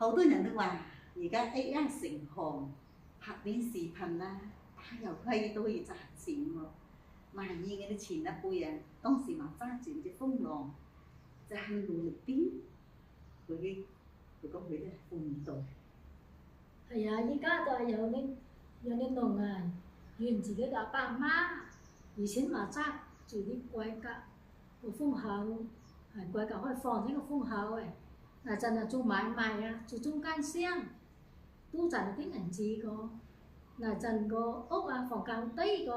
好多人都話而家 AI 成行，拍短視頻啦，打遊戲都可以賺錢喎。萬一嗰啲前一輩啊，當時嘛揸住隻風浪，就肯努力啲，佢講佢咧富唔到。係啊，依家都係有啲農啊，怨自己嘅阿爸阿媽，以前嘛揸住啲改革個風口，係改革開放呢個風口誒，嗱陣啊做買賣啊，做中間商，都賺啲銀紙個，嗱陣個屋啊房價低個，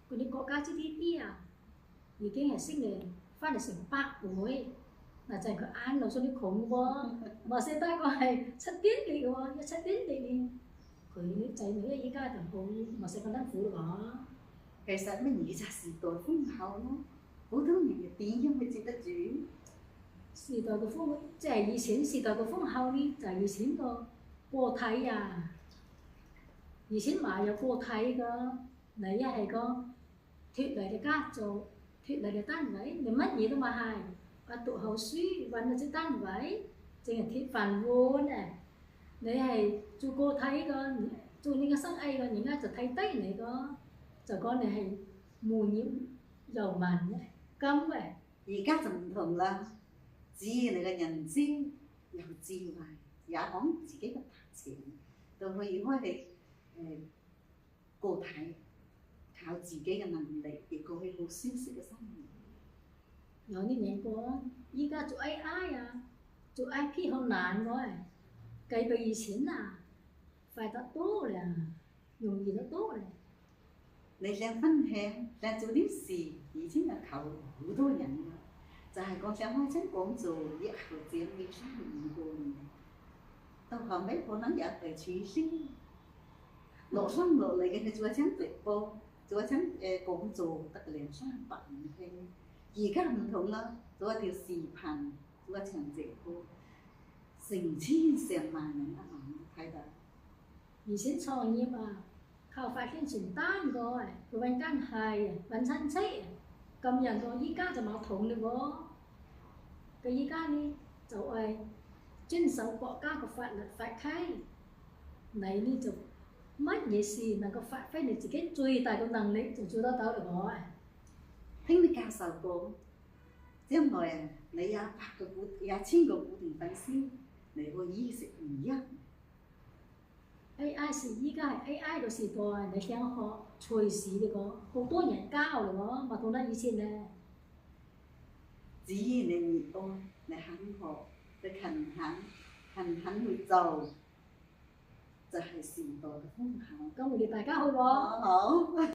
嗰啲國家 GDP 啊，已經係升嚟翻嚟成100倍。嗱就係佢啱落咗啲窮喎，mà sẽ tay còn係七點幾喎，要七點幾佢啲仔女依家就好，mà sẽ còn辛苦咯。其實乜嘢就時代風口咯，好多人嘅點樣去接得住？時代嘅風，即係以前時代嘅風口呢，就係以前個個體啊，以前嘛有個體噶，你一係個脫離嘅家族，脫離嘅單位，你乜嘢都mà係。讀好書揾到隻單位，淨係鐵飯碗啊！你係做個體個，做呢個生意個，而家就睇低你個，就講你係無業遊民嘅咁嘅。而家就唔同啦，只要你嘅人精有智慧，也講自己嘅達錢，就可以開起個體，靠自己嘅能力，亦過去好舒適嘅生活。有啲人講，依家做 AI 啊，做 IP 好難喎，計比以前啊，快得多啦，容易得多啦。你想分享，想做啲事，已經係靠好多人啦。就係講想開親講做，一後佔未3-5個人，到後尾可能有被取消，落生落嚟嘅佢做親直播，做親講座得200-300人聽。而家唔同啦，做一條視頻，做一場直播，成千上萬人睇到。以前創業啊，靠發宣傳單個誒，佢揾間係揾親戚誒，咁人個依家就冇同嘞喎。佢依家呢就係遵守國家嘅法律法規，你呢就乜嘢事能夠發揮你自己最大嘅能力就做得到嘞喎。聽啲教授講，將來啊，你有1000個固定粉絲，你個衣食唔一。AI 是依家係 AI 嘅時代，你想學隨時呢個好多人教嘞喎，唔同得以前咧。只要你熱愛，你肯學，你勤懇去做，就係時代嘅風口。咁我哋大家去喎。好。